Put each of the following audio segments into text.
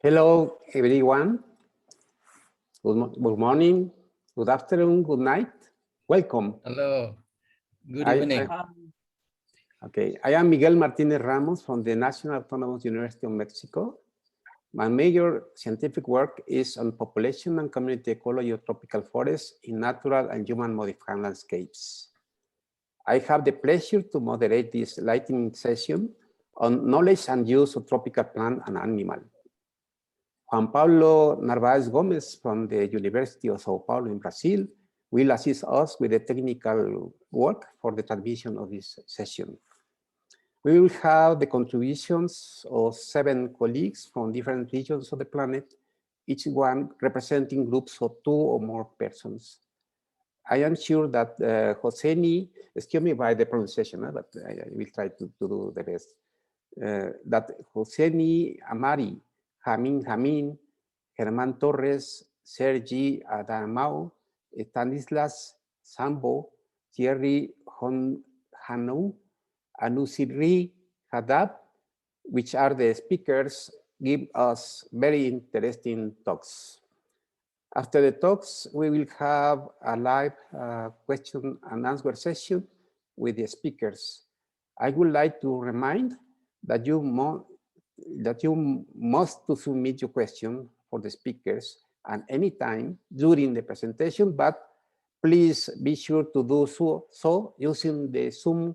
Hello, everyone. Good morning, good afternoon, good night. Welcome. Hello. Good evening. I am Miguel Martinez Ramos from the National Autonomous University of Mexico. My major scientific work is on population and community ecology of tropical forests in natural and human-modified landscapes. I have the pleasure to moderate this lightning session on knowledge and use of tropical plant and animal. Juan Pablo Narvaez Gomez from the University of Sao Paulo in Brazil will assist us with the technical work for the transmission of this session. We will have the contributions of 7 colleagues from different regions of the planet, each one representing groups of 2 or more persons. I am sure that Hosseini, excuse me by the pronunciation, but I will try to do the best, that Hosseini Amari, Jamin, Germán Torres, Sergi Adamao, Stanislas Sambo, Thierry Hanou, Anusiri Hadab, which are the speakers, give us very interesting talks. After the talks, we will have a live question and answer session with the speakers. I would like to remind that you must to submit your question for the speakers at any time during the presentation, but please be sure to do so using the Zoom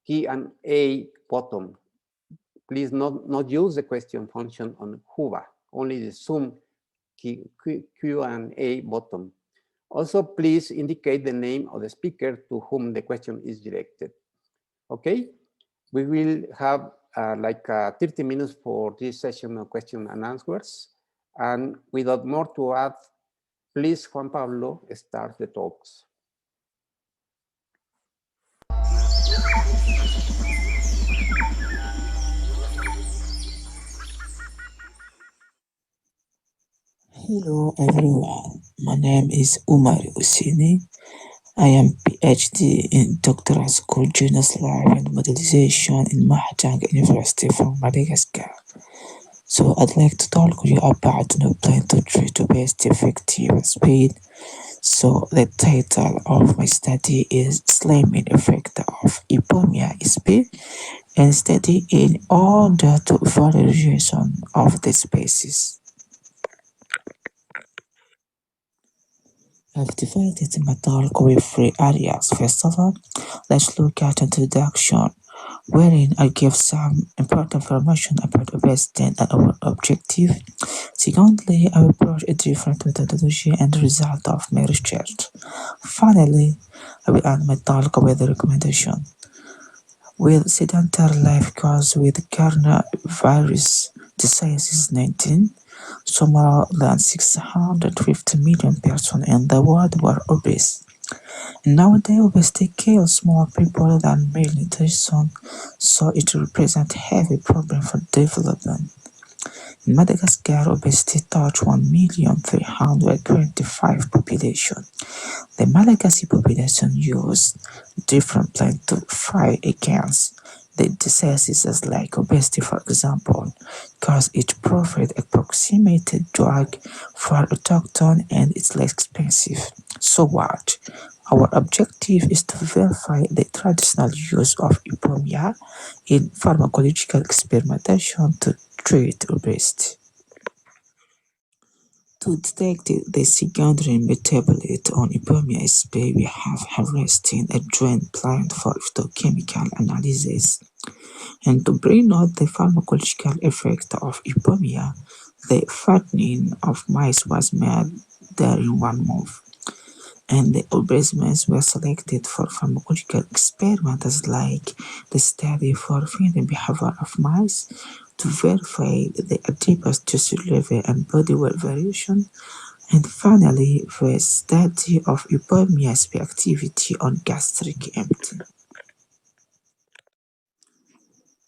Q&A button. Please not use the question function on Huba, only the Zoom Q&A button. Also, please indicate the name of the speaker to whom the question is directed. Okay, we will have like 30 minutes for this session of question and answers. And without more to add, please, Juan Pablo, start the talks. Hello everyone, my name is Umar Usini. I am PhD in Doctoral School Genus Life and Modelization in Mahjong University from Madagascar. So I'd like to talk to you about no plan to treat obesity effective speed. So the title of my study is Slimming Effect of Hypomia speed and study in order to valorization of the species. I've divided my talk with 3 areas. First of all, let's look at introduction, wherein I give some important information about obesity and our objective. Secondly, I will approach a different methodology and result of my research. Finally, I will end my talk with a recommendation. Will sedentary life cause with coronavirus disease 19? So more than 650 million persons in the world were obese. And nowadays, obesity kills more people than malnutrition, so it represents a heavy problem for development. In Madagascar, obesity touched 1,325,000 population. The Malagasy population used different plans to fight against the diseases like obesity, for example, because it provides approximated drug for autochthon and it's less expensive. So what? Our objective is to verify the traditional use of hypomia in pharmacological experimentation to treat obesity. To detect the secondary metabolite on hypomia sp, we have harvesting a drain plant for phytochemical analysis. And to bring out the pharmacological effect of hypomia, the fattening of mice was made there in 1 month. And the obese mice were selected for pharmacological experiments like the study for feeding behavior of mice to verify the adipose tissue level and body weight variation, and finally the study of hypomia activity on gastric emptying.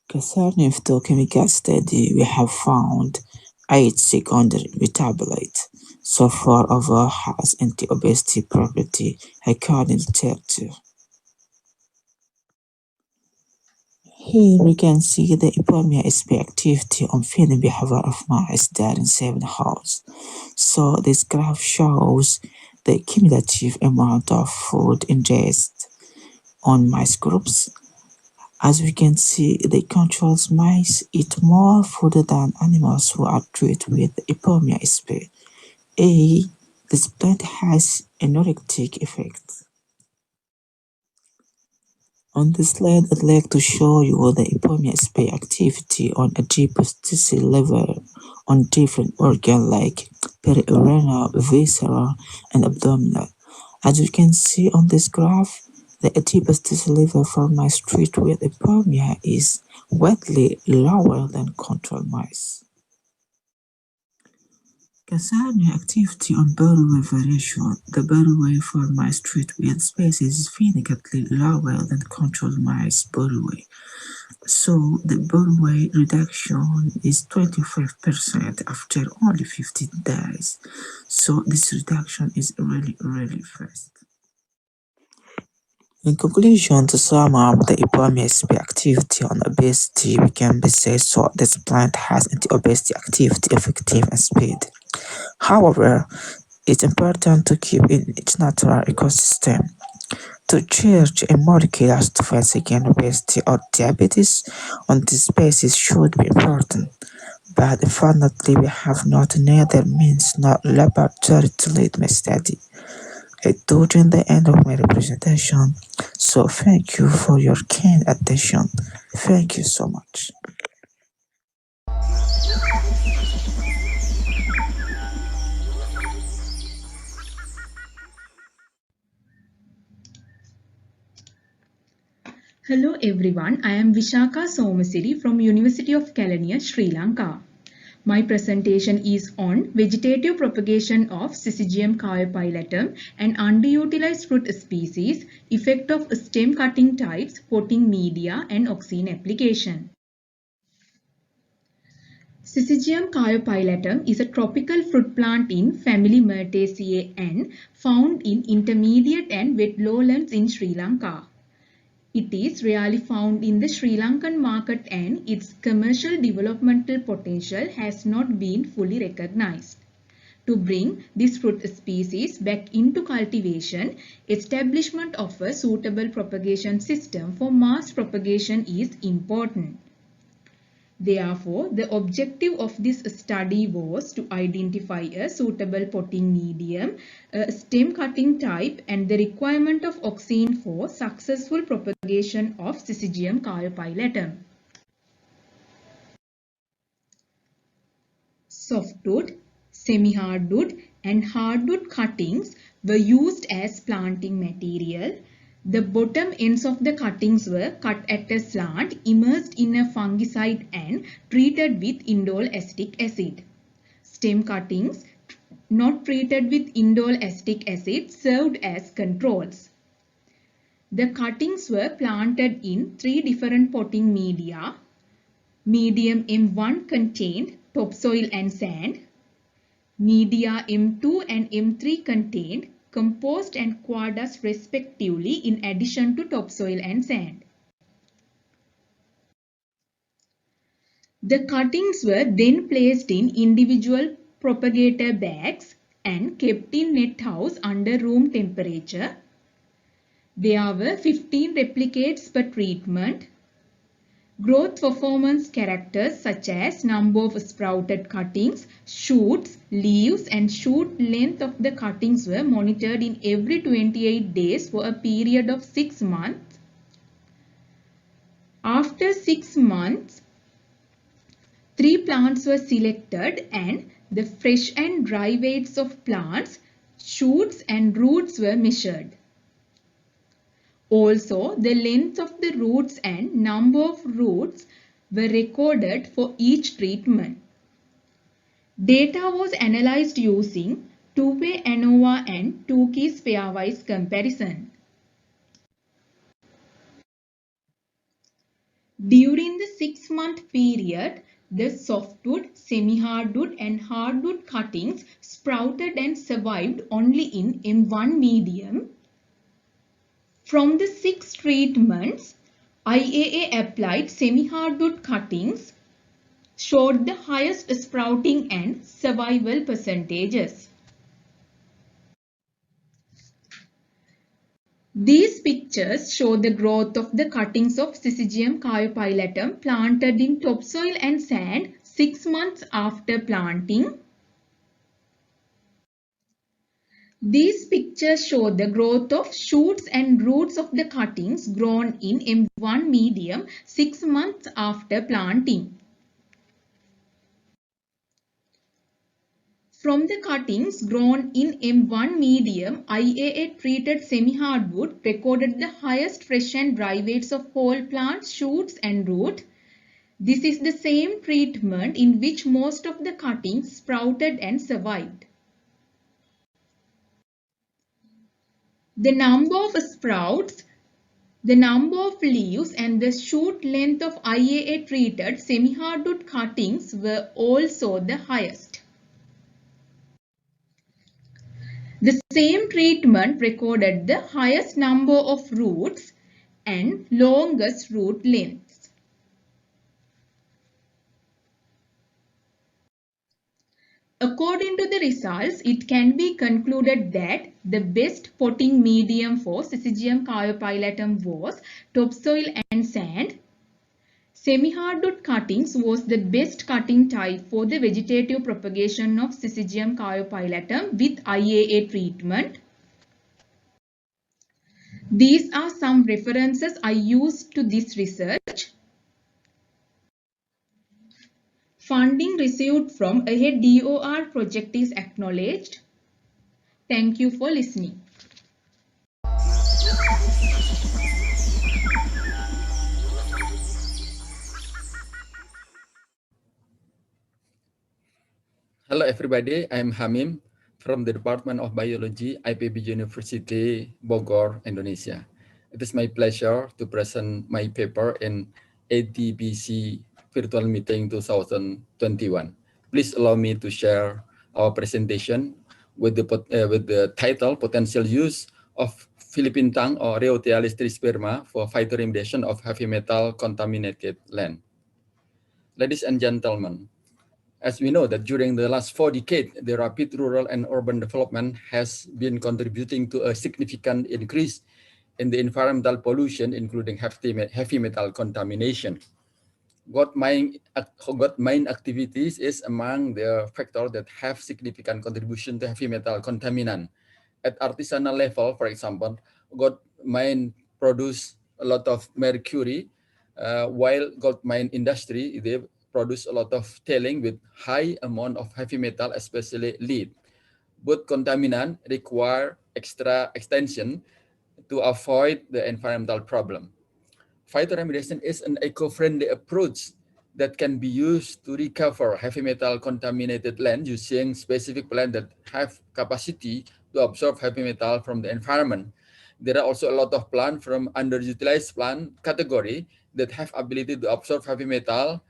Concerning phytochemical study, we have found 8 secondary metabolites. So far, over has anti-obesity property according to literature. Here we can see the Ipomia SP activity on feeding behavior of mice during 7 hours. So this graph shows the cumulative amount of food ingest on mice groups. As we can see, the control mice eat more food than animals who are treated with Ipomia SP. This plant has a neurotic effect. On this slide, I'd like to show you the Ipomia SP activity on a ATBC level on different organs like perirenal, visceral, and abdominal. As you can see on this graph, the ATBC level for mice treated with Ipomia is widely lower than control mice. Concerning activity on body weight variation, the body weight for mice treated with species is significantly lower than control mice body weight. So the body weight reduction is 25% after only 15 days. So this reduction is really fast. In conclusion, to sum up the Ipomia SP activity on obesity, we can be said so this plant has anti-obesity activity effective and speed. However, it's important to keep in its natural ecosystem. To change a molecule to fight against obesity or diabetes on this basis should be important, but unfortunately we have not neither means nor laboratory to lead my study. I do join the end of my representation, so thank you for your kind attention. Thank you so much. Hello everyone, I am Vishaka Somasiri from University of Kelaniya, Sri Lanka. My presentation is on vegetative propagation of Syzygium caepilatum and underutilized fruit species, effect of stem cutting types, potting media and auxine application. Syzygium caepilatum is a tropical fruit plant in family Myrtaceae and found in intermediate and wet lowlands in Sri Lanka. It is rarely found in the Sri Lankan market and its commercial developmental potential has not been fully recognized. To bring this fruit species back into cultivation, establishment of a suitable propagation system for mass propagation is important. Therefore, the objective of this study was to identify a suitable potting medium, a stem cutting type, and the requirement of auxine for successful propagation of Syzygium caepilatum. Softwood, semi-hardwood, and hardwood cuttings were used as planting material. The bottom ends of the cuttings were cut at a slant, immersed in a fungicide and treated with indole acetic acid. Stem cuttings not treated with indole acetic acid served as controls. The cuttings were planted in 3 different potting media. Medium M1 contained topsoil and sand. Media M2 and M3 contained compost and quadus respectively in addition to topsoil and sand. The cuttings were then placed in individual propagator bags and kept in net house under room temperature. There were 15 replicates per treatment. Growth performance characters such as number of sprouted cuttings, shoots, leaves and shoot length of the cuttings were monitored in every 28 days for a period of 6 months. After 6 months, 3 plants were selected and the fresh and dry weights of plants, shoots and roots were measured. Also, the length of the roots and number of roots were recorded for each treatment. Data was analyzed using two-way ANOVA and two-keys pairwise comparison. During the 6-month period, the softwood, semi-hardwood and hardwood cuttings sprouted and survived only in M1 medium. From the 6 treatments, IAA applied semi-hardwood cuttings showed the highest sprouting and survival percentages. These pictures show the growth of the cuttings of Syzygium caryophyllatum planted in topsoil and sand 6 months after planting. These pictures show the growth of shoots and roots of the cuttings grown in M1 medium 6 months after planting. From the cuttings grown in M1 medium, IAA treated semi-hardwood recorded the highest fresh and dry weights of whole plants, shoots and root. This is the same treatment in which most of the cuttings sprouted and survived. The number of sprouts, the number of leaves and the shoot length of IAA treated semi-hardwood cuttings were also the highest. The same treatment recorded the highest number of roots and longest root lengths. According to the results, it can be concluded that the best potting medium for Syzygium caryophyllatum was topsoil and sand. Semi-hardwood cuttings was the best cutting type for the vegetative propagation of Syzygium caryophyllatum with IAA treatment. These are some references I used to this research. Funding received from AHEAD DOR project is acknowledged. Thank you for listening. Hello everybody, I'm Hamim from the Department of Biology, IPB University, Bogor, Indonesia. It is my pleasure to present my paper in ATBC Virtual Meeting 2021. Please allow me to share our presentation with the title Potential Use of Philippine Tongue or Rheotialis trisperma for phytoremediation of heavy metal contaminated land. Ladies and gentlemen, as we know that during the last 4 decades, the rapid rural and urban development has been contributing to a significant increase in the environmental pollution, including heavy metal contamination. Gold mining activities is among the factors that have significant contribution to heavy metal contaminant. At artisanal level, for example, gold mine produce a lot of mercury, while gold mine industry, they produce a lot of tailing with high amount of heavy metal, especially lead. Both contaminant require extra extension to avoid the environmental problem. Phytoremediation is an eco-friendly approach that can be used to recover heavy metal contaminated land using specific plants that have capacity to absorb heavy metal from the environment. There are also a lot of plants from underutilized plant category that have ability to absorb heavy metal,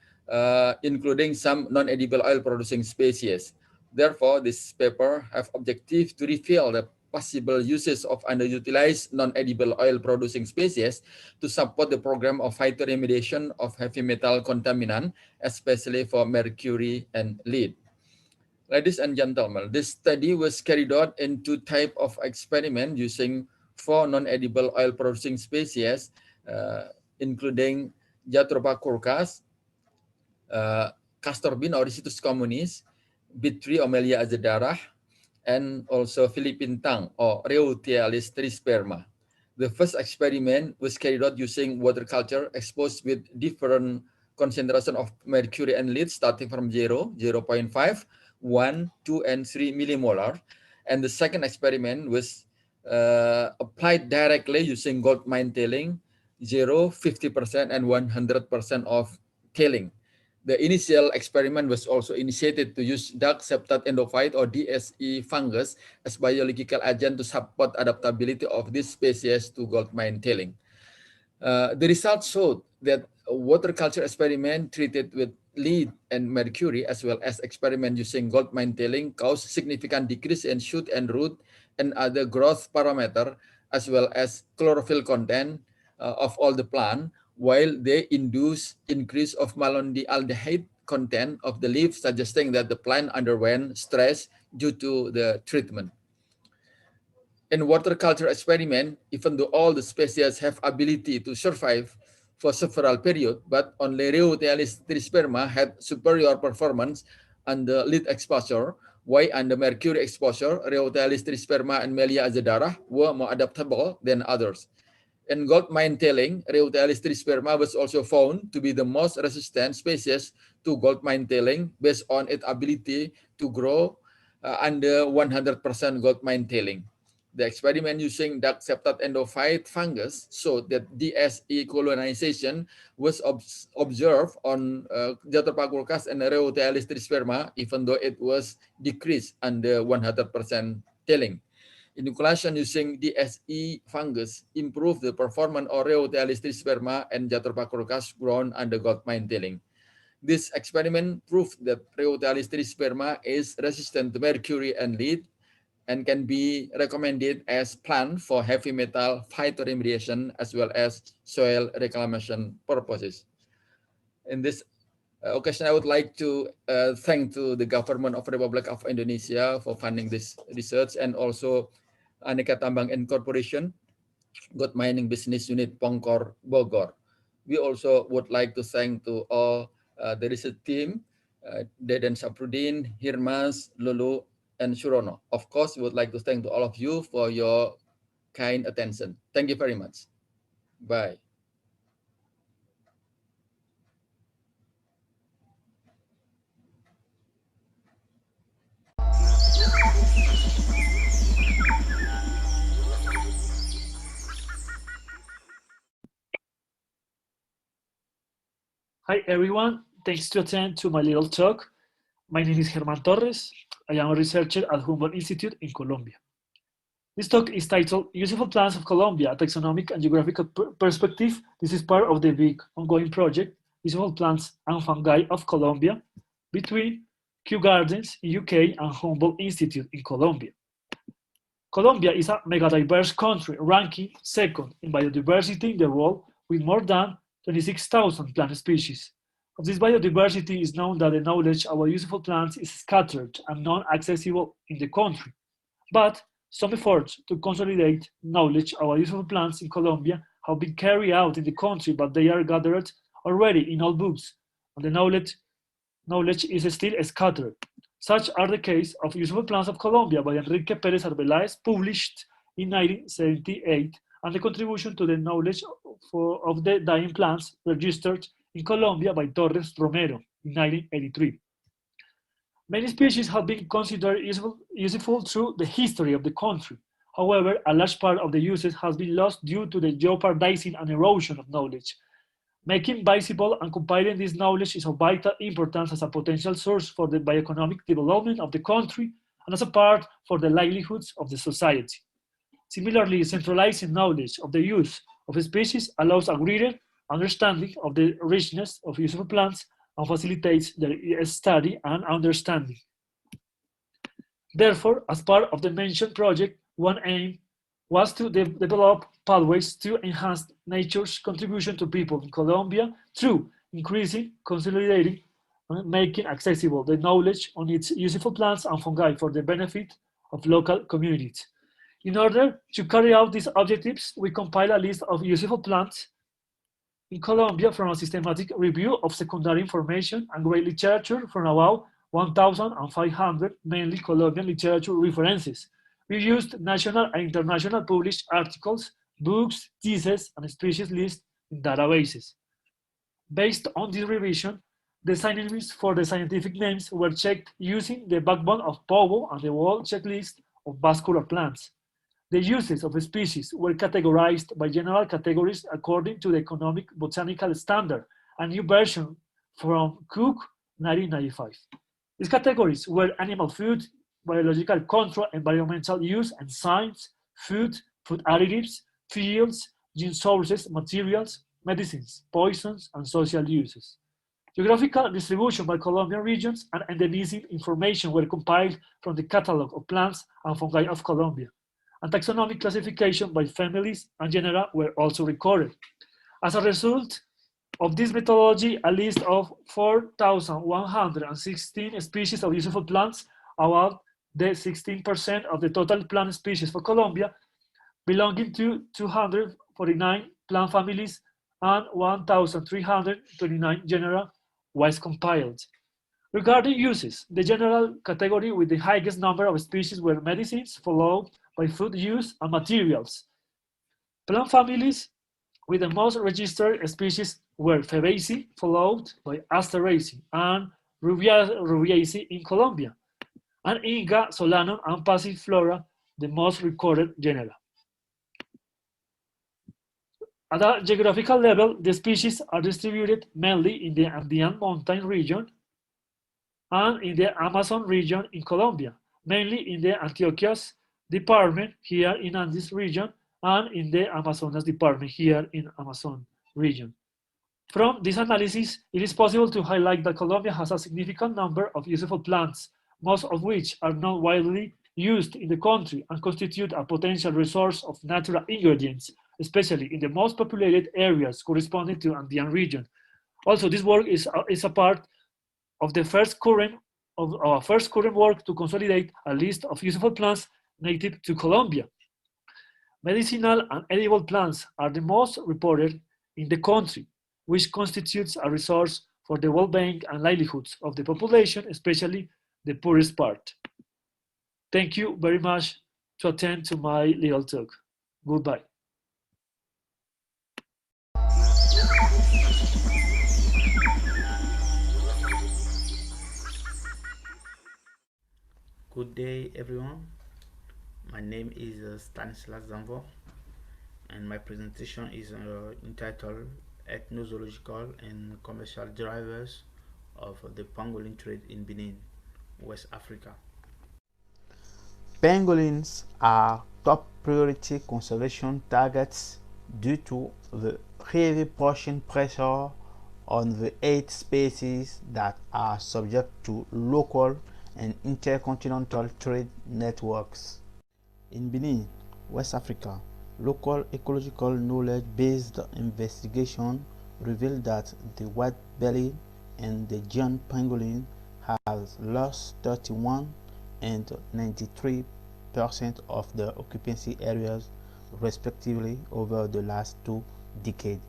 including some non-edible oil producing species. Therefore, this paper have objective to reveal the possible uses of underutilized non-edible oil producing species to support the program of phytoremediation of heavy metal contaminant, especially for mercury and lead. Ladies and gentlemen, this study was carried out in 2 types of experiment using 4 non-edible oil producing species, including Jatropha curcas, castor bean or Rhizostis communis, beet tree Omelia azedarah, and also Philippine tongue or Rheotialis trisperma. The first experiment was carried out using water culture exposed with different concentration of mercury and lead starting from 0, 0.5, 1, 2, and 3 millimolar. And the second experiment was applied directly using gold mine tailing, 0, 50%, and 100% of tailing. The initial experiment was also initiated to use dark septate endophyte or DSE fungus as biological agent to support adaptability of this species to gold mine tailing. The results showed that a water culture experiment treated with lead and mercury as well as experiment using gold mine tailing caused significant decrease in shoot and root and other growth parameter as well as chlorophyll content of all the plant, while they induce increase of malondialdehyde content of the leaf, suggesting that the plant underwent stress due to the treatment. In water culture experiment, even though all the species have ability to survive for several periods, but only Reutealis trisperma had superior performance under lead exposure, while under mercury exposure, Reutealis trisperma and Melia azedara were more adaptable than others. In gold mine tailing, Reutealis trisperma was also found to be the most resistant species to gold mine tailing based on its ability to grow under 100% gold mine tailing. The experiment using dark septate endophyte fungus showed that DSE colonization was observed on Jatrophacoccus and Reutealis trisperma, even though it was decreased under 100% tailing. Inoculation using DSE fungus improved the performance of Reutealis trisperma and Jatrophacoccus grown under gold mine tailing. This experiment proved that Reutealis trisperma is resistant to mercury and lead and can be recommended as plant for heavy metal phytoremediation as well as soil reclamation purposes. In this occasion, I would like to thank to the government of Republic of Indonesia for funding this research, and also Aneka Tambang Incorporation, Gold Mining Business Unit Pongkor, Bogor. We also would like to thank to all the research team, Deden Saprudin, Hirmas, Lulu, and Shurono. Of course, we would like to thank to all of you for your kind attention. Thank you very much. Bye. Hi everyone, thanks to attend to my little talk. My name is Germán Torres. I am a researcher at Humboldt Institute in Colombia. This talk is titled Useful Plants of Colombia, a Taxonomic and Geographical Perspective. This is part of the big ongoing project, Useful Plants and Fungi of Colombia, between Kew Gardens in UK and Humboldt Institute in Colombia. Colombia is a megadiverse country, ranking second in biodiversity in the world with more than 26,000 plant species. Of this biodiversity, it is known that the knowledge about useful plants is scattered and non-accessible in the country. But some efforts to consolidate knowledge about useful plants in Colombia have been carried out in the country, but they are gathered already in all books, and the knowledge is still scattered. Such are the case of Useful Plants of Colombia by Enrique Pérez Arbeláez, published in 1978, and the contribution to the knowledge of the dying plants registered in Colombia by Torres Romero in 1983. Many species have been considered useful through the history of the country. However, a large part of the uses has been lost due to the jeopardizing and erosion of knowledge. Making visible and compiling this knowledge is of vital importance as a potential source for the bioeconomic development of the country and as a part for the livelihoods of the society. Similarly, centralizing knowledge of the use of a species allows a greater understanding of the richness of useful plants and facilitates their study and understanding. Therefore, as part of the mentioned project, one aim was to develop pathways to enhance nature's contribution to people in Colombia through increasing, consolidating, and making accessible the knowledge on its useful plants and fungi for the benefit of local communities. In order to carry out these objectives, we compile a list of useful plants in Colombia from a systematic review of secondary information and great literature from about 1,500, mainly Colombian literature references. We used national and international published articles, books, theses, and species lists in databases. Based on this revision, the synonyms for the scientific names were checked using the backbone of POBO and the world checklist of vascular plants. The uses of a species were categorized by general categories according to the Economic Botanical Standard, a new version from Cook 1995. These categories were animal food, biological control, environmental use and science, food additives, fuels, gene sources, materials, medicines, poisons, and social uses. Geographical distribution by Colombian regions and endemism information were compiled from the Catalog of Plants and Fungi of Colombia, and taxonomic classification by families and genera were also recorded. As a result Of this methodology, a list of 4,116 species of useful plants, about the 16% of the total plant species for Colombia, belonging to 249 plant families and 1,329 genera, was compiled. Regarding uses, the general category with the highest number of species were medicines, followed by food use and materials. Plant families with the most registered species were Fabaceae, followed by Asteraceae and Rubiaceae in Colombia, and Inga, Solanum, and Passiflora, the most recorded genera. At a geographical level, the species are distributed mainly in the Andean mountain region and in the Amazon region in Colombia, mainly in the Antioquias department here in Andes region and in the Amazonas department here in Amazon region. From this analysis, it is possible to highlight that Colombia has a significant number of useful plants, most of which are not widely used in the country and constitute a potential resource of natural ingredients, especially in the most populated areas corresponding to Andean region. Also, this work is a part of the first current work to consolidate a list of useful plants native to Colombia. Medicinal and edible plants are the most reported in the country, which constitutes a resource for the well-being and livelihoods of the population, especially the poorest part. Thank you very much to attend to my little talk. Goodbye. Good day, everyone. My name is Stanislas Zambo, and my presentation is entitled Ethnological and Commercial Drivers of the Pangolin Trade in Benin, West Africa. Pangolins are top priority conservation targets due to the heavy poaching pressure on the 8 species that are subject to local and intercontinental trade networks. In Benin, West Africa, local ecological knowledge-based investigation revealed that the white-bellied and the giant pangolin have lost 31 and 93% of their occupancy areas respectively over the last 2 decades.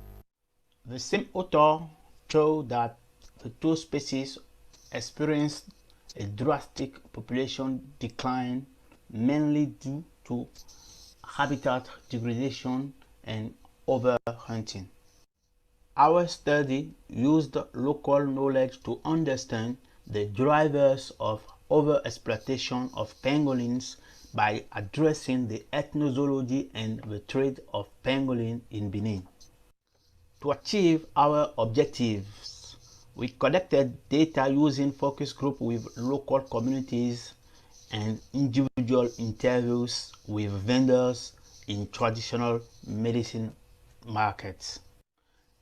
The same author showed that the 2 species experienced a drastic population decline mainly due to habitat degradation and overhunting. Our study used local knowledge to understand the drivers of overexploitation of pangolins by addressing the ethnozoology and the trade of pangolin in Benin. To achieve our objectives, we collected data using focus group with local communities and individual interviews with vendors in traditional medicine markets.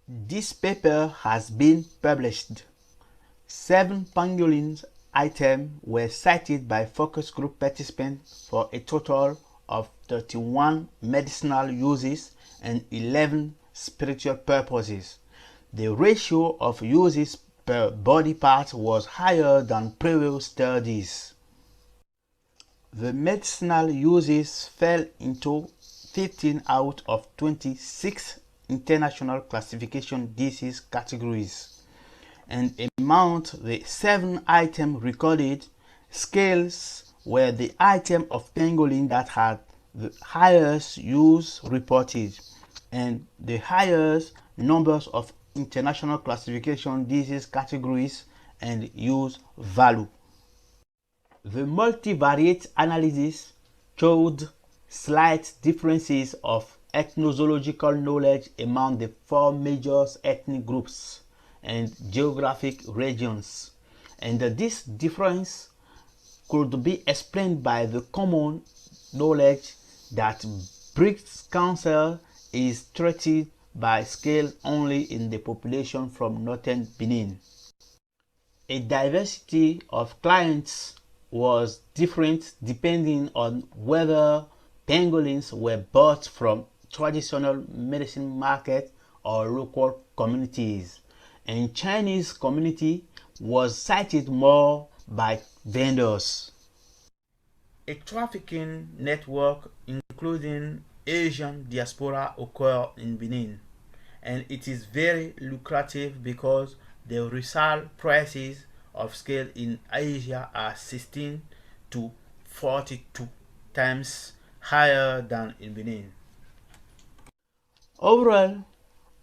This paper has been published. 7 pangolin items were cited by focus group participants for a total of 31 medicinal uses and 11 spiritual purposes. The ratio of uses per body part was higher than previous studies. The medicinal uses fell into 15 out of 26 international classification disease categories, and among the 7 items recorded, scales were the item of pangolin that had the highest use reported and the highest numbers of international classification disease categories and use value. The multivariate analysis showed slight differences of ethnozoological knowledge among the 4 major ethnic groups and geographic regions, and this difference could be explained by the common knowledge that breast cancer is treated by scale only in the population from northern Benin. A diversity of clients was different depending on whether pangolins were bought from traditional medicine market or local communities, and Chinese community was cited more by vendors. A trafficking network including Asian diaspora occur in Benin, and it is very lucrative because the resale prices of scale in Asia are 16 to 42 times higher than in Benin. Overall,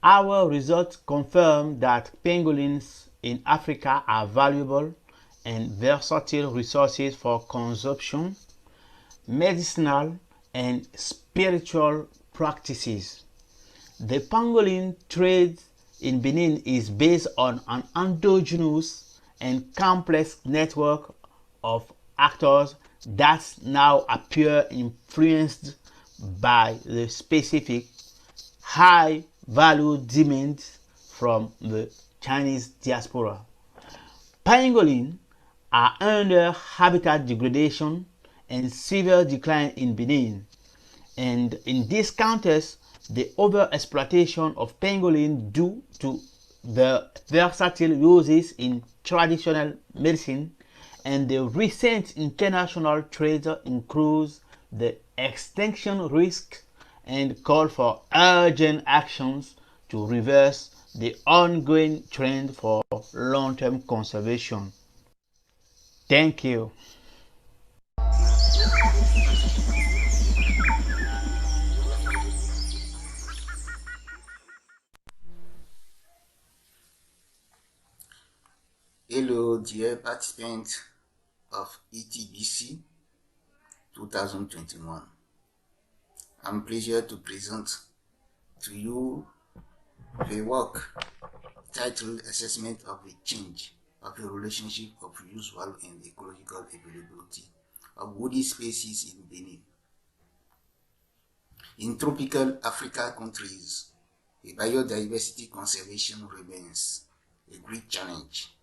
our results confirm that pangolins in Africa are valuable and versatile resources for consumption, medicinal, and spiritual practices. The pangolin trade in Benin is based on an endogenous and complex network of actors that now appear influenced by the specific high value demands from the Chinese diaspora. Pangolin are under habitat degradation and severe decline in Benin, and in this context, the overexploitation of pangolin due to the versatile uses in traditional medicine and the recent international trade includes the extinction risk and call for urgent actions to reverse the ongoing trend for long-term conservation. Thank you. Hello, dear participants of ATBC 2021. I'm pleased to present to you the work titled Assessment of the Change of the Relationship of Use Value and Ecological Availability of Woody Species in Benin. In tropical Africa countries, the biodiversity conservation remains a great challenge,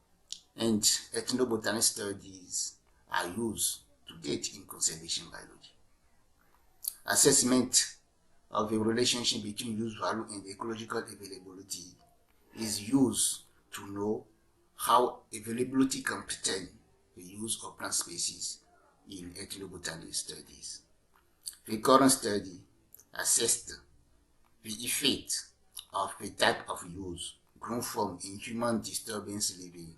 and ethnobotanic studies are used to date in conservation biology. Assessment of the relationship between use value and ecological availability is used to know how availability can pertain the use of plant species in ethnobotanic studies. The current study assessed the effect of the type of use grown from in human disturbance living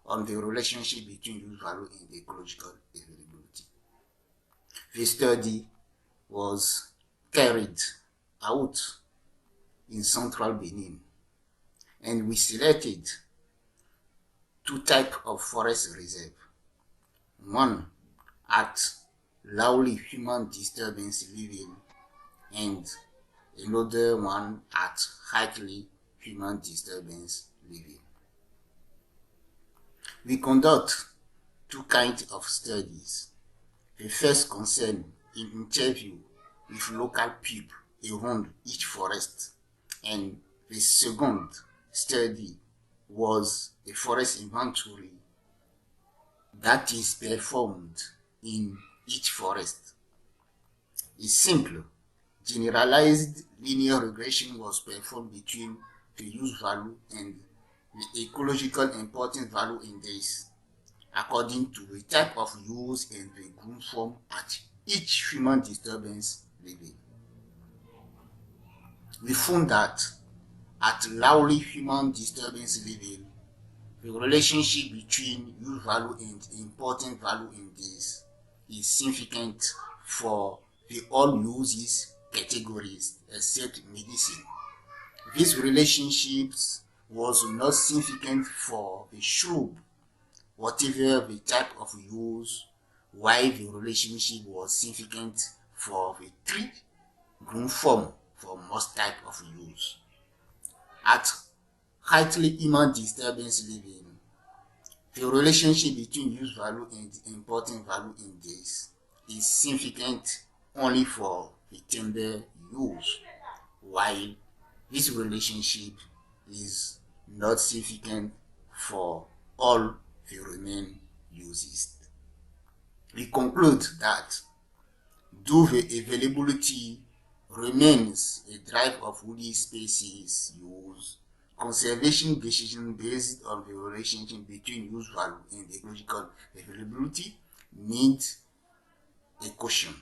on the relationship between use value and ecological availability. The study was carried out in central Benin, and we selected two types of forest reserve. One at lowly human disturbance living and another one at highly human disturbance living. We conduct two kinds of studies. The first concern in interview with local people around each forest, and the second study was a forest inventory that is performed in each forest. A simple, generalized linear regression was performed between the use value and the ecological importance value index according to the type of use and the group form at each human disturbance level. We found that at lowly human disturbance level, the relationship between use value and important value index is significant for the all uses categories except medicine. These relationships was not significant for the shrub, whatever the type of use, while the relationship was significant for the tree grown form for most type of use. At highly human disturbance living, the relationship between use value and important value index is significant only for the tender use, while this relationship is not significant for all the remaining uses. We conclude that due to the availability remains a drive of woody species use. Conservation decisions based on the relationship between use value and ecological availability need a caution,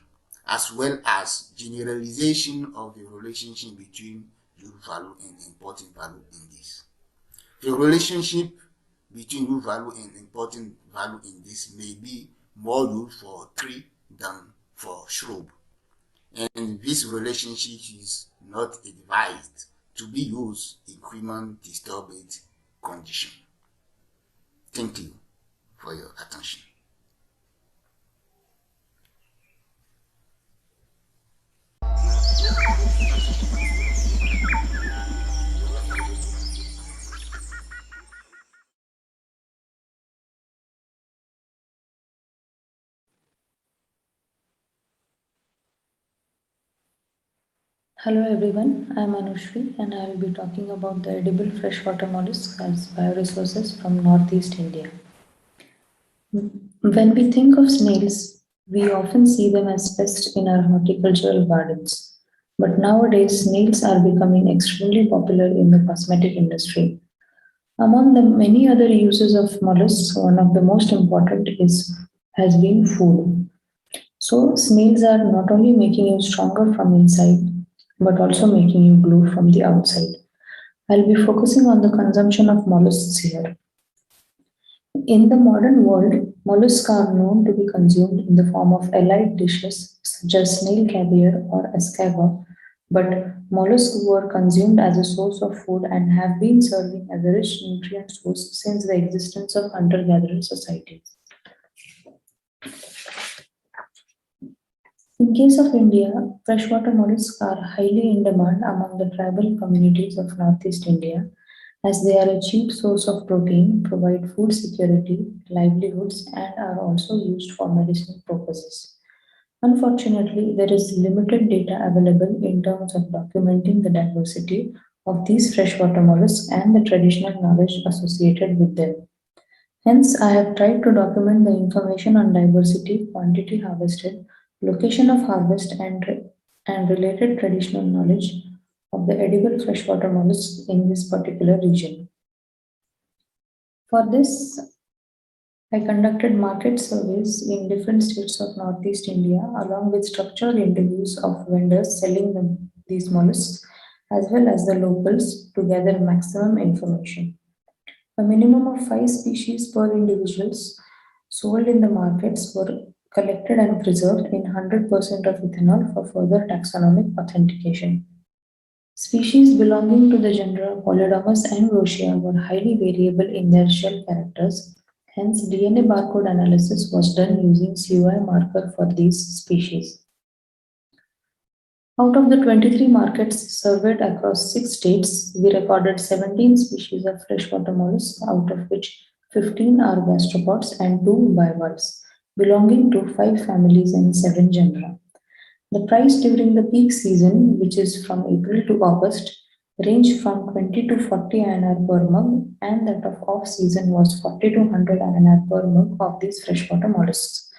as well as generalization of the relationship between use value and important value in this. The relationship between use value and important value in this may be more used for tree than for shrub, and this relationship is not advised to be used in human disturbed condition. Thank you for your attention. Hello everyone, I am Anushri and I will be talking about the edible freshwater mollusks as bioresources from Northeast India. When we think of snails, we often see them as pests in our horticultural gardens. But nowadays, snails are becoming extremely popular in the cosmetic industry. Among the many other uses of mollusks, one of the most important has been food. So snails are not only making you stronger from inside, but also making you glow from the outside. I'll be focusing on the consumption of mollusks here. In the modern world, mollusks are known to be consumed in the form of allied dishes such as snail caviar or escargot, but mollusks were consumed as a source of food and have been serving as a rich nutrient source since the existence of hunter-gatherer societies. In case of India, freshwater mollusks are highly in demand among the tribal communities of Northeast India as they are a cheap source of protein, provide food security, livelihoods, and are also used for medicinal purposes. Unfortunately, there is limited data available in terms of documenting the diversity of these freshwater mollusks and the traditional knowledge associated with them. Hence, I have tried to document the information on diversity, quantity harvested, location of harvest, and related traditional knowledge of the edible freshwater mollusks in this particular region. For this, I conducted market surveys in different states of Northeast India along with structured interviews of vendors selling these mollusks as well as the locals to gather maximum information. A minimum of 5 species per individuals sold in the markets were collected and preserved in 100% of ethanol for further taxonomic authentication. Species belonging to the genera Polydamas and Rosia were highly variable in their shell characters. Hence, DNA barcode analysis was done using COI marker for these species. Out of the 23 markets surveyed across 6 states, we recorded 17 species of freshwater mollusks, out of which 15 are gastropods and 2 bivalves, belonging to 5 families and 7 genera. The price during the peak season, which is from April to August, ranged from 20 to 40 INR per mug, and that of off-season was 40 to 100 INR per mug of these freshwater mollusks.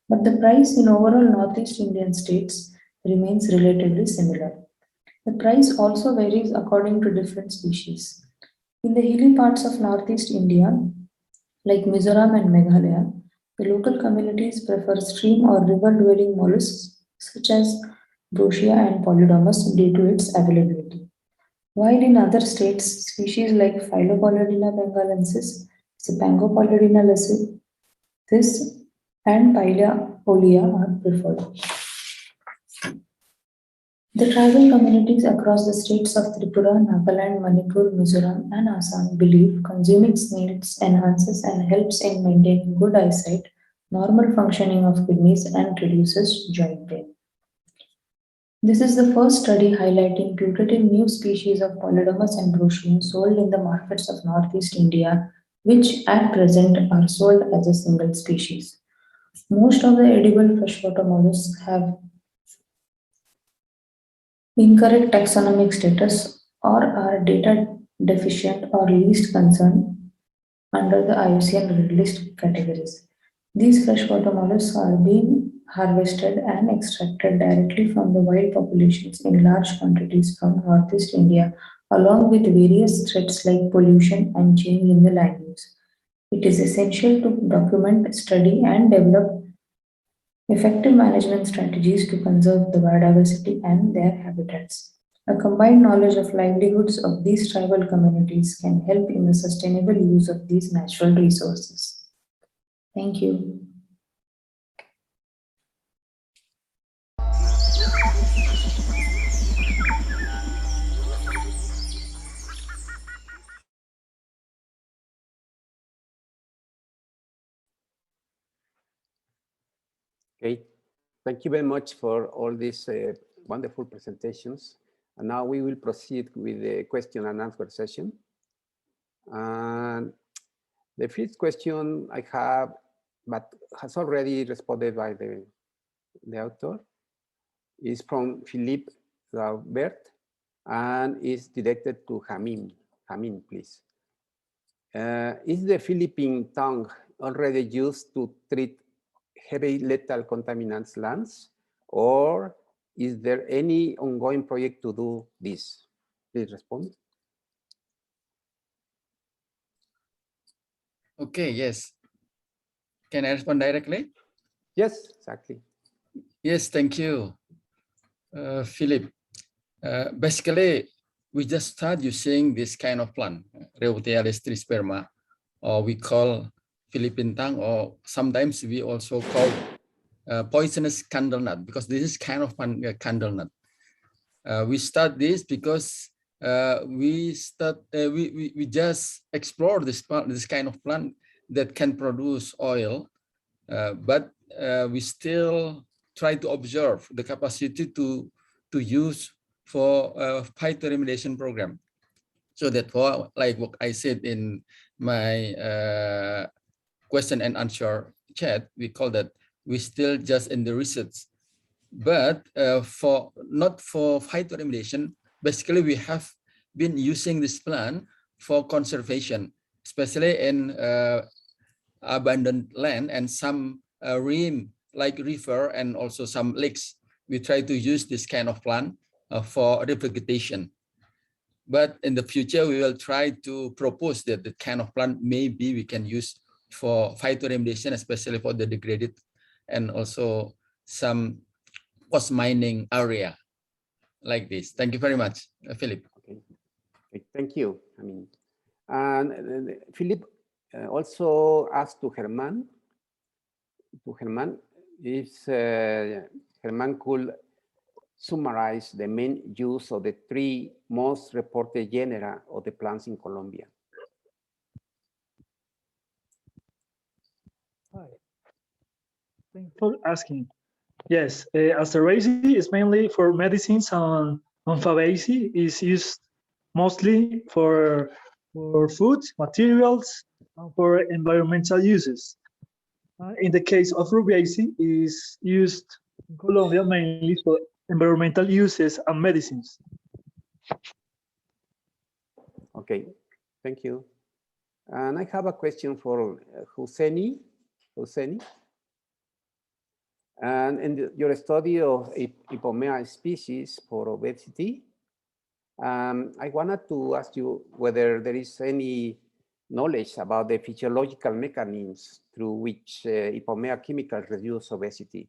But the price in overall Northeast Indian states remains relatively similar. The price also varies according to different species. In the hilly parts of Northeast India, like Mizoram and Meghalaya, the local communities prefer stream or river-dwelling mollusks such as Brosia and Polydamas due to its availability. While in other states, species like Phyllopollodina bengalensis, Cipangopolodina this and Pilia olea are preferred. The tribal communities across the states of Tripura, Nagaland, Manipur, Mizoram, and Assam believe consuming snails enhances and helps in maintaining good eyesight, normal functioning of kidneys, and reduces joint pain. This is the first study highlighting putative new species of Polydamas and Brosia sold in the markets of Northeast India, which at present are sold as a single species. Most of the edible freshwater mollusks have incorrect taxonomic status or are data deficient or least concern under the IUCN Red List categories. These freshwater mollusks are being harvested and extracted directly from the wild populations in large quantities from Northeast India, along with various threats like pollution and change in the land use. It is essential to document, study, and develop effective management strategies to conserve the biodiversity and their habitats. A combined knowledge of livelihoods of these tribal communities can help in the sustainable use of these natural resources. Thank you. Okay, thank you very much for all these wonderful presentations. And now we will proceed with the question and answer session. And the first question I have, but has already responded by the author, is from Philippe Laubert and is directed to Hamim. Hamim, please. Is the Philippine tongue already used to treat heavy lethal contaminants lands, or is there any ongoing project to do this? Please respond. Okay, yes. Can I respond directly? Yes, exactly. Yes, thank you, Philip. Basically, we just start using this kind of plant, Reutealis trisperma, or we call Philippine tongue, or sometimes we also call poisonous candle nut, because this is kind of candle nut. We start this because we just explore this kind of plant that can produce oil, but we still try to observe the capacity to use for phytoremediation program. So that, for like what I said in my question and answer chat, we call that we still just in the research. But for not for phytoremediation, basically we have been using this plant for conservation, especially in abandoned land and some rim like river and also some lakes. We try to use this kind of plant for revegetation. But in the future, we will try to propose that the kind of plant maybe we can use for phytoremediation, especially for the degraded and also some post-mining area like this. Thank you very much, Philip. Okay. Okay, thank you. I mean, and Philip also asked to Herman. If Herman could summarize the main use of the 3 most reported genera of the plants in Colombia. Hi. Thanks for asking. Yes, Asteraceae is mainly for medicines, and Fabaceae is used mostly for food, materials, and for environmental uses. In the case of Rubiaceae, is used in Colombia mainly for environmental uses and medicines. Okay, thank you. And I have a question for Husseini. And in your study of Ipomea species for obesity, I wanted to ask you whether there is any knowledge about the physiological mechanisms through which Ipomea chemicals reduce obesity.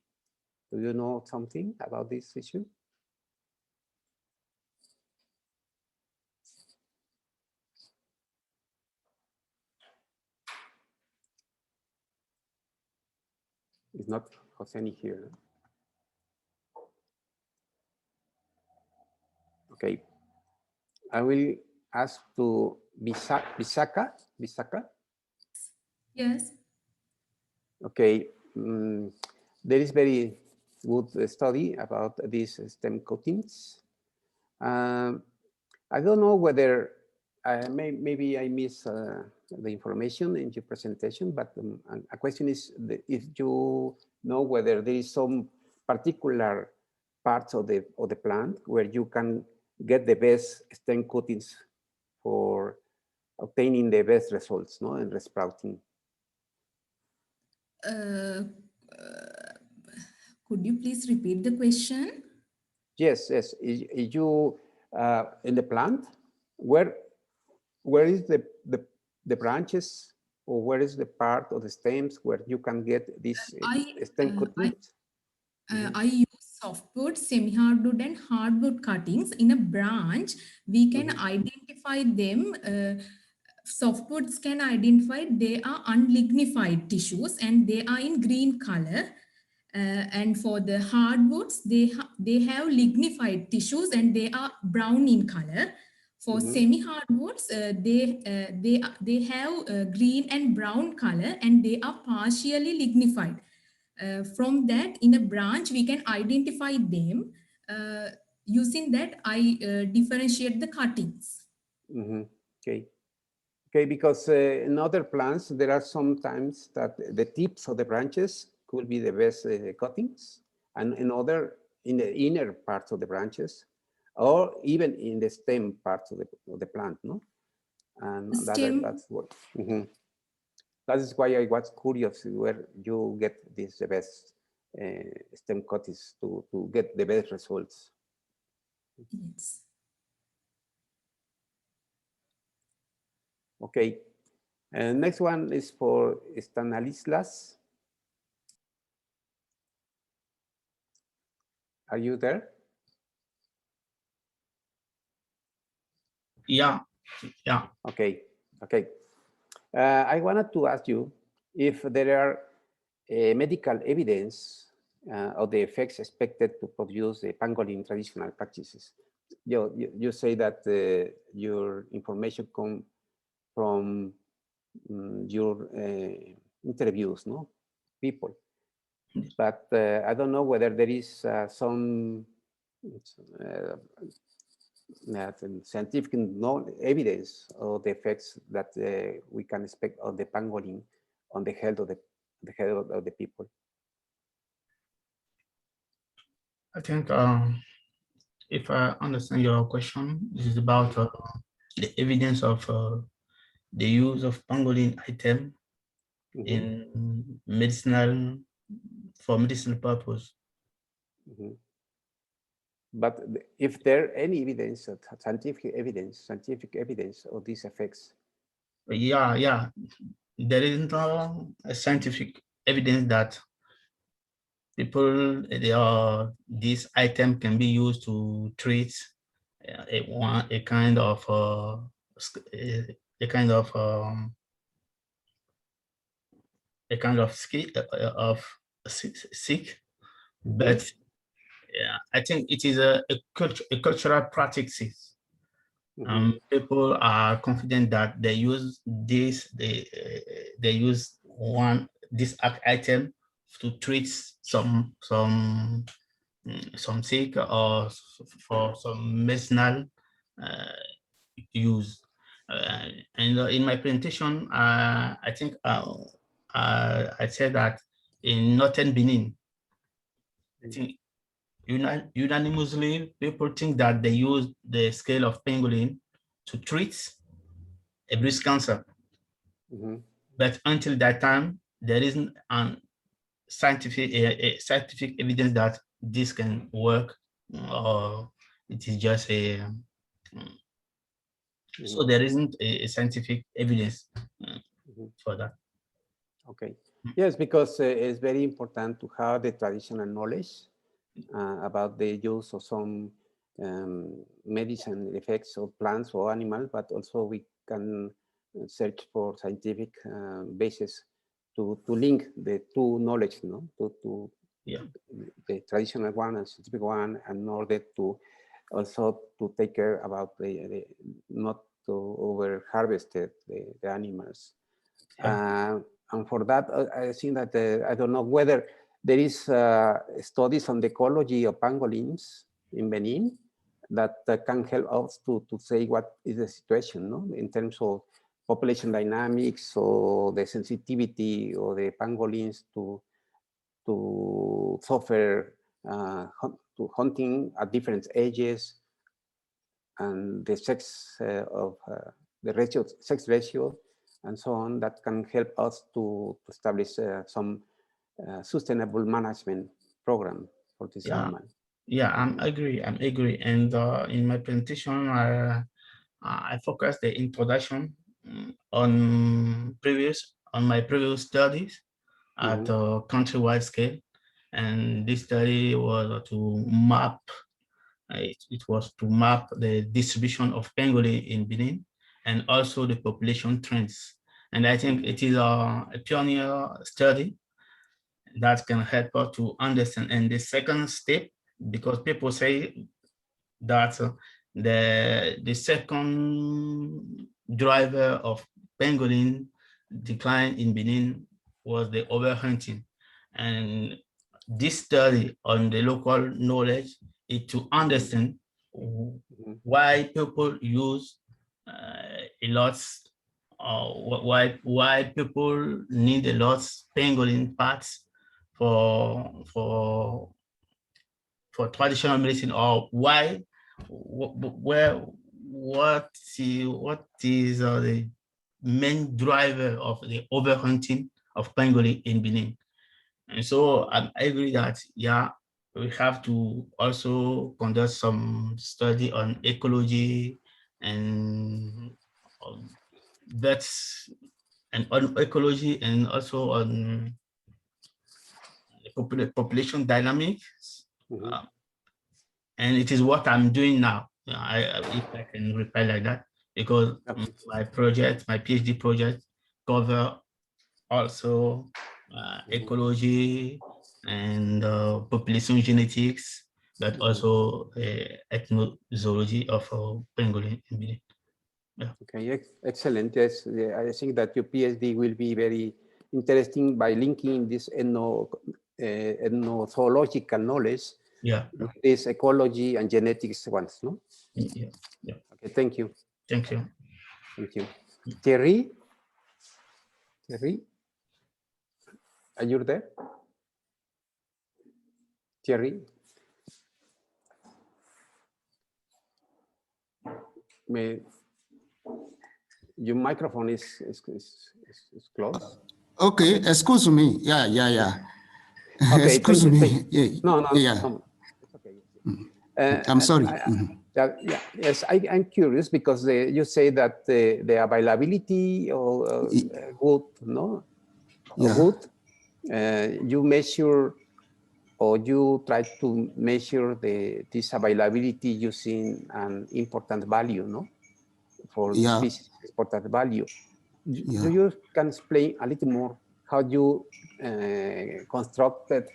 Do you know something about this issue? It's not Hosseini here. Okay. I will ask to Bisaka. Yes. Okay. There is very good study about these stem coatings. I don't know whether maybe I miss the information in your presentation, but a question is if you know whether there is some particular parts of the plant where you can get the best stem coatings for obtaining the best results, no, in resprouting. Could you please repeat the question? Yes, yes. Is you in the plant, where is the branches, or where is the part of the stems where you can get these stem cuttings? I use softwood, semi-hardwood, and hardwood cuttings in a branch. We can identify them. Softwoods can identify they are unlignified tissues and they are in green color. And for the hardwoods, they have lignified tissues and they are brown in color. For semi-hardwoods, they have green and brown color and they are partially lignified. From that, in a branch, we can identify them. Using that, I differentiate the cuttings. Okay. Okay, because in other plants, there are sometimes that the tips of the branches could be the best cuttings, and in the inner parts of the branches, or even in the stem parts of the plant, no? And that's what. That is why I was curious where you get this the best stem cuttings to get the best results. Yes. Okay. And next one is for Stanislas. Are you there? Yeah. Okay. I wanted to ask you if there are medical evidence of the effects expected to produce the pangolin traditional practices. You say that your information come from your interviews, no? People. But I don't know whether there is some scientific evidence of the effects that we can expect of the pangolin on the health of the people. I think if I understand your question, this is about the evidence of the use of pangolin item in for medicinal purpose. But if there any evidence, scientific evidence of these effects? Yeah. There isn't a scientific evidence that this item can be used to treat a kind of sick, but yeah, I think it is a cultural practices. People are confident that they use this. They use this item to treat some sick or for some medicinal use. And in my presentation, I think I said that in northern Benin, I think unanimously people think that they use the scale of pangolin to treat a breast cancer. But until that time, there isn't scientific evidence that this can work, or it is just a so there isn't a scientific evidence for that. Okay. Yes, because it's very important to have the traditional knowledge about the use of some medicine effects of plants or animals, but also we can search for scientific basis to link the two knowledge, no? To the traditional one and scientific one, in order to also to take care about the not to over harvest the animals. And for that, I think that I don't know whether there is studies on the ecology of pangolins in Benin that can help us to say what is the situation, no? In terms of population dynamics or the sensitivity of the pangolins to suffer to hunting at different ages, and the sex of the sex ratio, and so on, that can help us to establish some sustainable management program for this animal. Yeah, I'm agree. And in my presentation, I focus the introduction on my previous studies at a countrywide scale, and this study was to map. It was to map the distribution of pangolin in Benin and also the population trends. And I think it is a pioneer study that can help us to understand. And the second step, because people say that the second driver of pangolin decline in Benin was the overhunting. And this study on the local knowledge is to understand why people use a lot, why people need a lot pangolin parts for traditional medicine, or why, what is the main driver of the overhunting of pangolin in Benin. And so I agree that, yeah, we have to also conduct some study on ecology and that's and on ecology and also on population dynamics. And it is what I'm doing now. If I can reply like that, because my PhD project cover also ecology and population genetics, but also ethnozoology of pangolin in Benin. Yeah. Okay, excellent. Yes, I think that your PhD will be very interesting by linking this ethnozoological knowledge, with this ecology and genetics ones, no? Yeah. Okay, thank you. Thank you. Thank you. Thierry, are you there? Thierry? Your microphone is closed. Okay, excuse me. Yeah. Okay, excuse me. No. Yeah. It's okay. I'm sorry. Yes, I'm curious because you say that the availability of good, no? Good. You measure, or you try to measure this availability using an important value, no? For the species important value. Do you can explain a little more how you constructed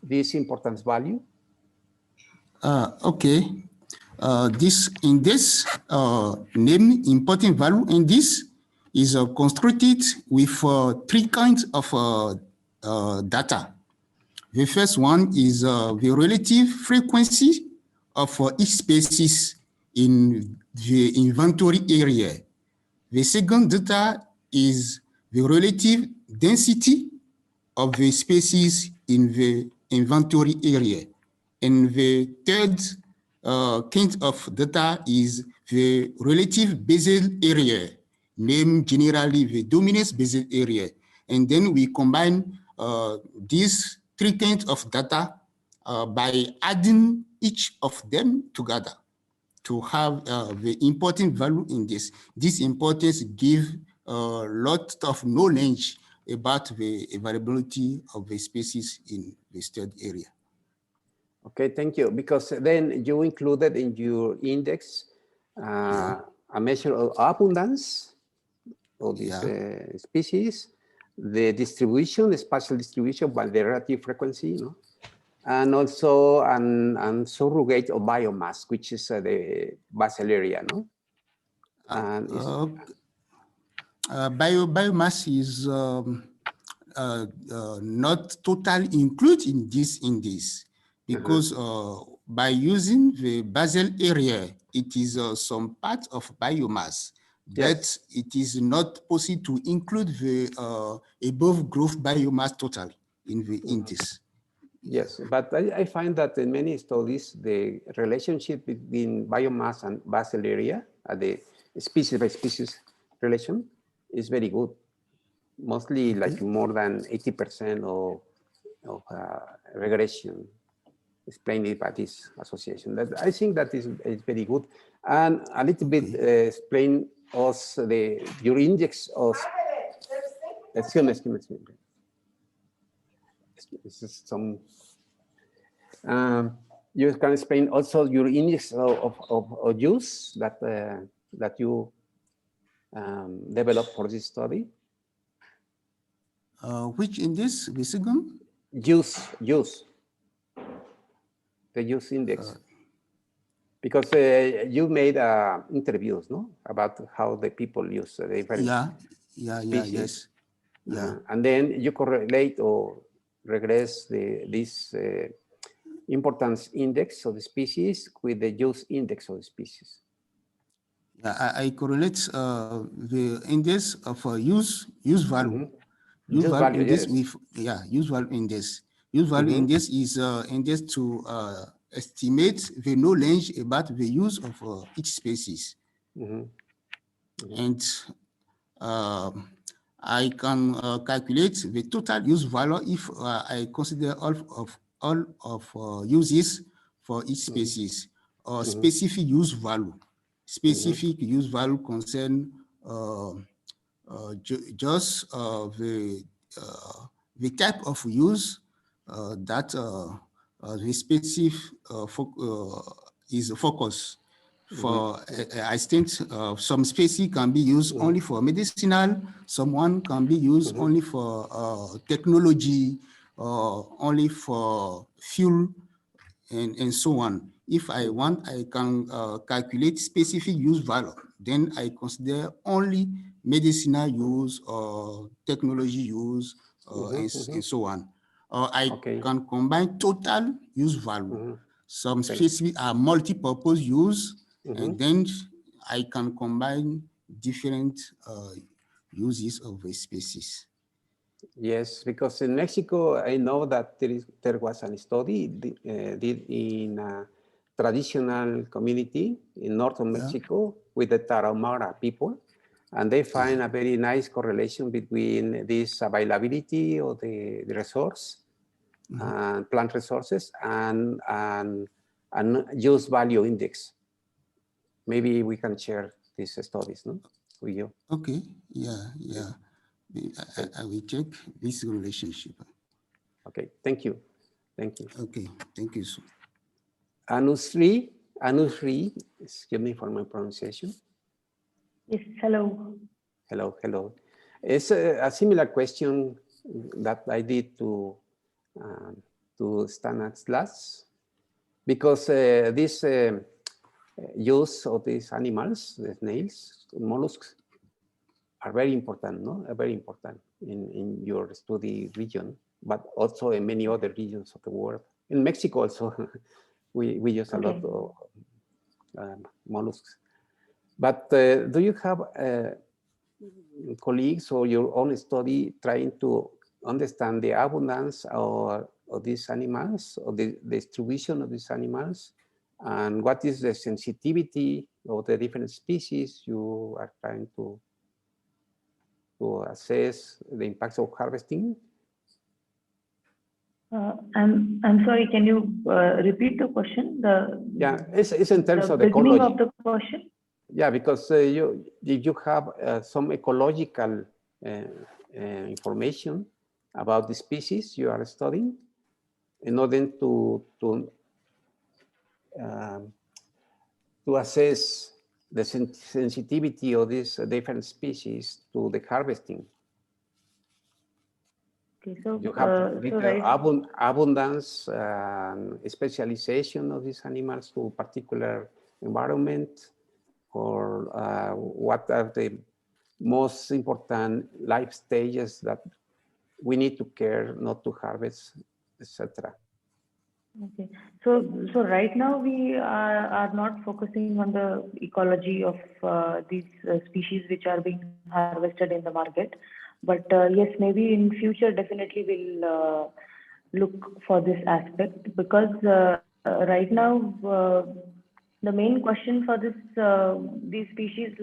this importance value? Okay. This name important value in this is constructed with three kinds of data. The first one is the relative frequency of each species in the inventory area. The second data is the relative density of the species in the inventory area. And the third kind of data is the relative basal area, named generally the dominance basal area. And then we combine these three kinds of data by adding each of them together to have the important value in this. This importance gives a lot of knowledge about the availability of the species in the study area. Okay, thank you. Because then you included in your index a measure of abundance of this species, the distribution, the spatial distribution by the relative frequency, no? And also an surrogate of biomass, which is the basal area, no? And biomass is not totally included in this index because by using the basal area, it is some part of biomass, but it is not possible to include the above growth biomass totally in the index. Yes, but I find that in many studies, the relationship between biomass and basal area, the species by species relation, is very good. Mostly like more than 80% or regression explained by this association. I think that is very good. And a little bit explain us your index of, excuse me. This is some, you can explain also your index of use that you developed for this study. Which index, Visigon? Use. The use index. Because you made interviews, no, about how the people use the different species. Yes. And then you correlate or regress this importance index of the species with the use index of the species. I correlate the index of use value. Use value index with use value index. Use value index is index to estimate the knowledge about the use of each species. And I can calculate the total use value if I consider all of uses for each species, or specific use value. Specific use value concern just the type of use that the specific is focus. For I think some species can be used only for medicinal, someone can be used only for technology, only for fuel, and so on. If I want, I can calculate specific use value. Then I consider only medicinal use or technology use and so on. Or I can combine total use value. Some species are multi-purpose use, and then I can combine different uses of a species. Yes, because in Mexico, I know that there was a study did in a traditional community in northern Mexico with the Tarahumara people, and they find a very nice correlation between this availability of the resource, plant resources, and use value index. Maybe we can share these studies, no, with you. Okay, yeah. I will check this relationship. Okay, thank you. Okay, thank you. Anusri, excuse me for my pronunciation. Yes, hello. Hello. It's a similar question that I did to Stanislas, because this use of these animals, the snails, mollusks, are very important, no? Very important in your study region, but also in many other regions of the world. In Mexico also, we use a lot of mollusks. But do you have colleagues or your own study trying to understand the abundance of these animals, or the distribution of these animals, and what is the sensitivity of the different species you are trying to assess the impacts of harvesting? I'm sorry, can you repeat the question? It's in terms of the beginning ecology. of the question. Yeah, because you have some ecological information about the species you are studying, in order to assess the sensitivity of these different species to the harvesting. Okay, so you have abundance and specialization of these animals to particular environment, or what are the most important life stages that we need to care not to harvest, etc. Okay, so right now we are not focusing on the ecology of these species which are being harvested in the market, but yes, maybe in future definitely we'll look for this aspect, because right now the main question for this these species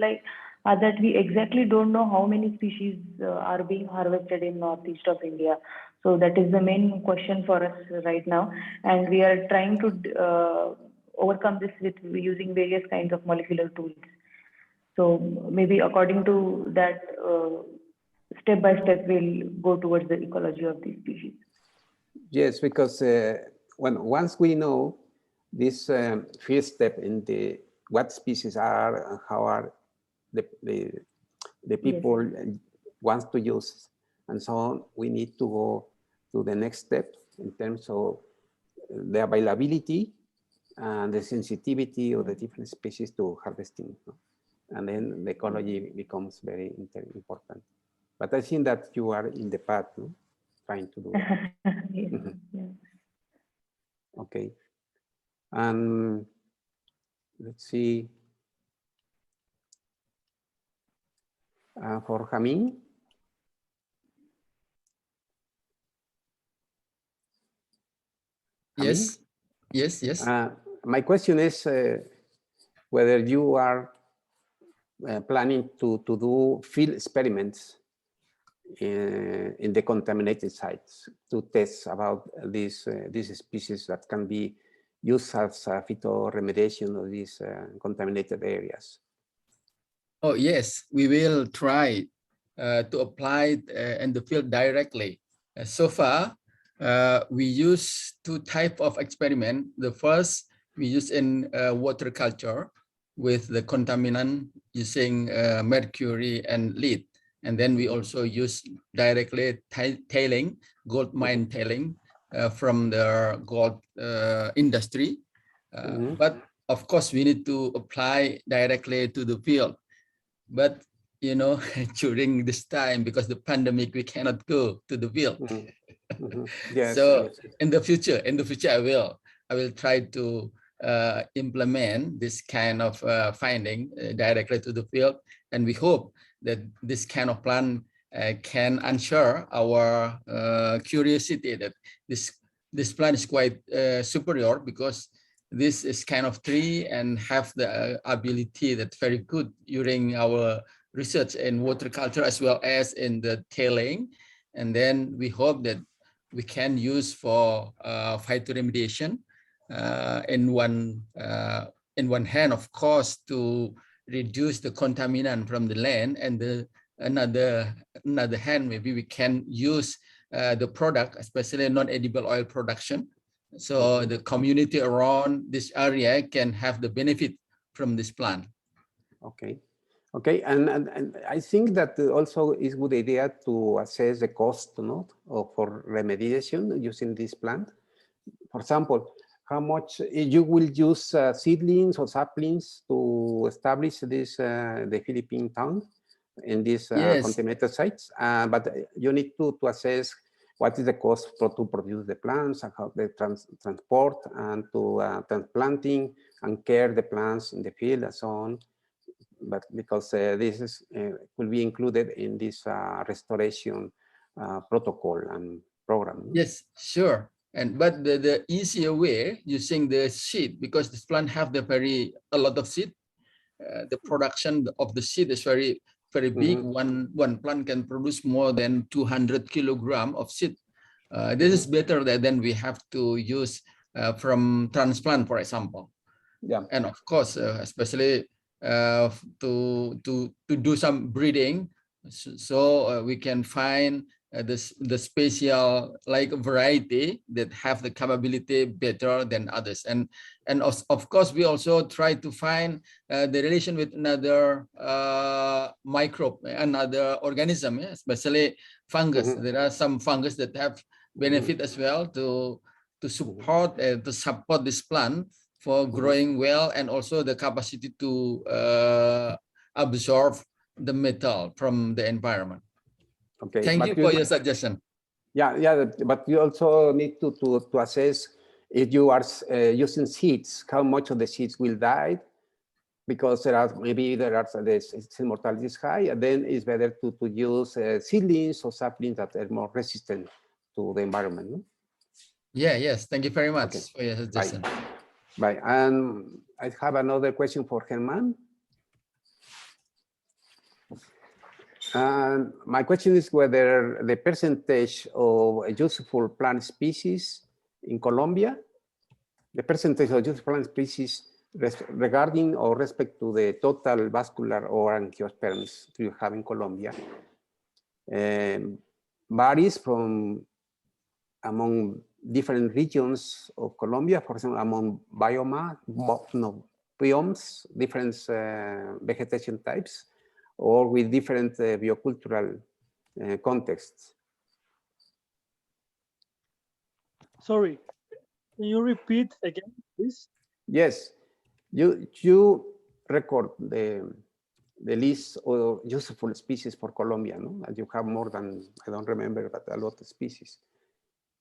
are that we exactly don't know how many species are being harvested in northeast of India. So that is the main question for us right now, and we are trying to overcome this with using various kinds of molecular tools. So maybe according to that, step by step, we'll go towards the ecology of these species. Yes, because once we know this first step in the what species are and how are the people wants to use and so on, we need to go to the next step in terms of the availability and the sensitivity of the different species to harvesting. No? And then the ecology becomes very important. But I think that you are in the path, no? Trying to do that. Okay. And let's see. For Jamin. Yes, yes. My question is whether you are planning to do field experiments in the contaminated sites to test about these species that can be used as phytoremediation of these contaminated areas. Oh yes, we will try to apply in the field directly. So far, we use two types of experiment. The first we use in water culture with the contaminant using mercury and lead. And then we also use directly tailing, gold mine tailing from the gold industry. But of course, we need to apply directly to the field. But you know, during this time, because the pandemic, we cannot go to the field. Yes, so yes. in the future, I will try to implement this kind of finding directly to the field, and we hope that this kind of plan can answer our curiosity that this plant is quite superior, because this is kind of tree and have the ability that's very good during our research in water culture as well as in the tailing. And then we hope that we can use for phytoremediation in one hand, of course, to reduce the contaminant from the land, and the another hand, maybe we can use the product, especially non-edible oil production. So the community around this area can have the benefit from this plant. Okay. Okay, and I think that also is a good idea to assess the cost, no, for remediation using this plant. For example, how much you will use seedlings or saplings to establish this the Philippine town in these contaminated sites, but you need to assess what is the cost to produce the plants and how the transport and to transplanting and care the plants in the field and so on. But because this is will be included in this restoration protocol and program. Yes, sure. But the easier way using the seed, because this plant have a lot of seed. The production of the seed is very big. One plant can produce more than 200 kilograms of seed. This is better than we have to use from transplant, for example. Yeah. And of course, especially to do some breeding, so we can find the special like variety that have the capability better than others. And of course, we also try to find the relation with another microbe, another organism, especially fungus. There are some fungus that have benefit as well to support this plant for growing well, and also the capacity to absorb the metal from the environment. Okay. Thank you for your suggestion. Yeah, but you also need to assess if you are using seeds, how much of the seeds will die, because the mortality is high, and then it's better to use seedlings or saplings that are more resistant to the environment. No? Yeah, yes. Thank you very much for your suggestion. Bye. And I have another question for Germán. And my question is whether the percentage of useful plant species in Colombia, the percentage of useful plant species regarding or respect to the total vascular or angiosperms you have in Colombia, varies from among different regions of Colombia, for example, among biomes, different vegetation types, or with different biocultural contexts. Sorry, can you repeat again, please? Yes, you record the list of useful species for Colombia, no? And you have more than, I don't remember, but a lot of species.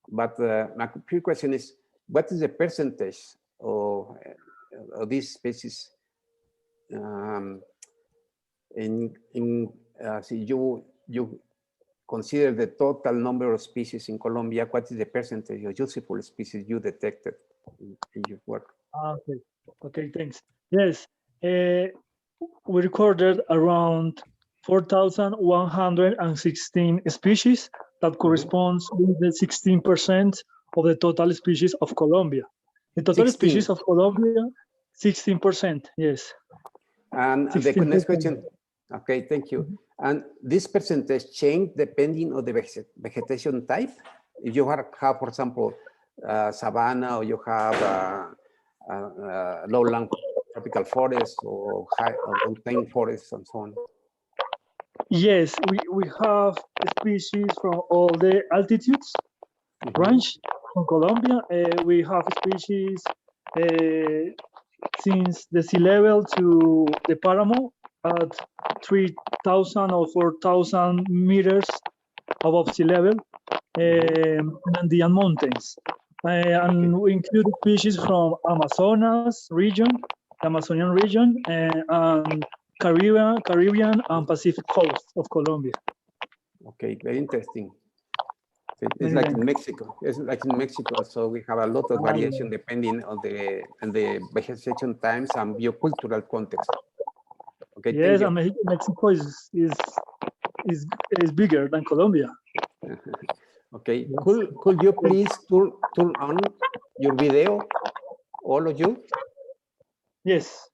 But my pure question is, what is the percentage of these species so you consider the total number of species in Colombia, what is the percentage of useful species you detected in your work? Okay, okay, thanks. Yes, we recorded around 4,116 species that corresponds with the 16% of the total species of Colombia. The total 16. species of Colombia, 16%, yes. And the next question, okay, thank you. And this percentage change depending on the vegetation type? If you have for example, savanna, or you have lowland tropical forests, or high mountain forests, and so on. Yes, we have species from all the altitudes range from Colombia. We have species since the sea level to the Paramo at 3,000 or 4,000 meters above sea level, Andean mountains. And we include species from Amazonas region, the Amazonian region, and Caribbean and Pacific coast of Colombia. Okay, very interesting. It's like in Mexico. It's like in Mexico, so we have a lot of variation depending on the vegetation times and biocultural context. Okay, yes, and Mexico is bigger than Colombia. Okay, could you please turn on your video, all of you? Yes.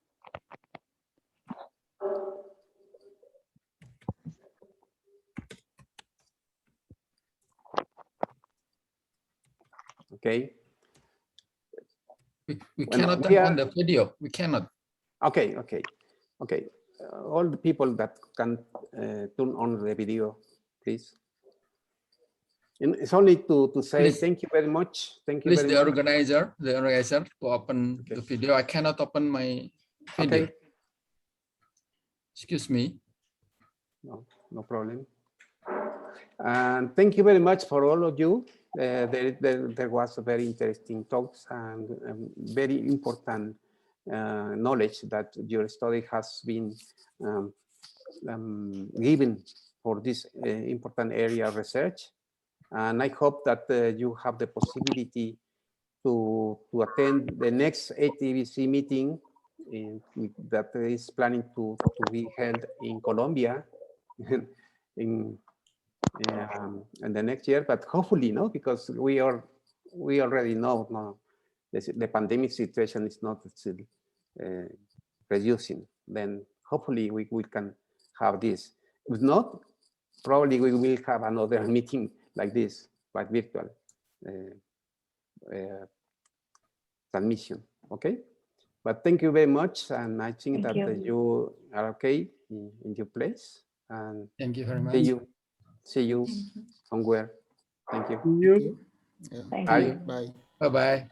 Okay. We cannot turn on the video. We cannot. Okay. All the people that can turn on the video, please. And it's only to say please. Thank you very much. Thank you. Please, very the much. organizer to open the video. I cannot open my video. Okay. Excuse me. No problem. And thank you very much for all of you. There was a very interesting talks and very important knowledge that your study has been given for this important area of research. And I hope that you have the possibility to attend the next ATBC meeting that is planning to be held in Colombia in the next year, but hopefully, no, because we already know the pandemic situation is not still reducing. Then hopefully we can have this. If not, probably we will have another meeting like this, but virtual transmission. Okay, but thank you very much, and I think that you are okay in your place. And thank you very much. See you somewhere. Thank you. See you. Bye. Bye. Bye. Bye.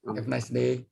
Have a nice day.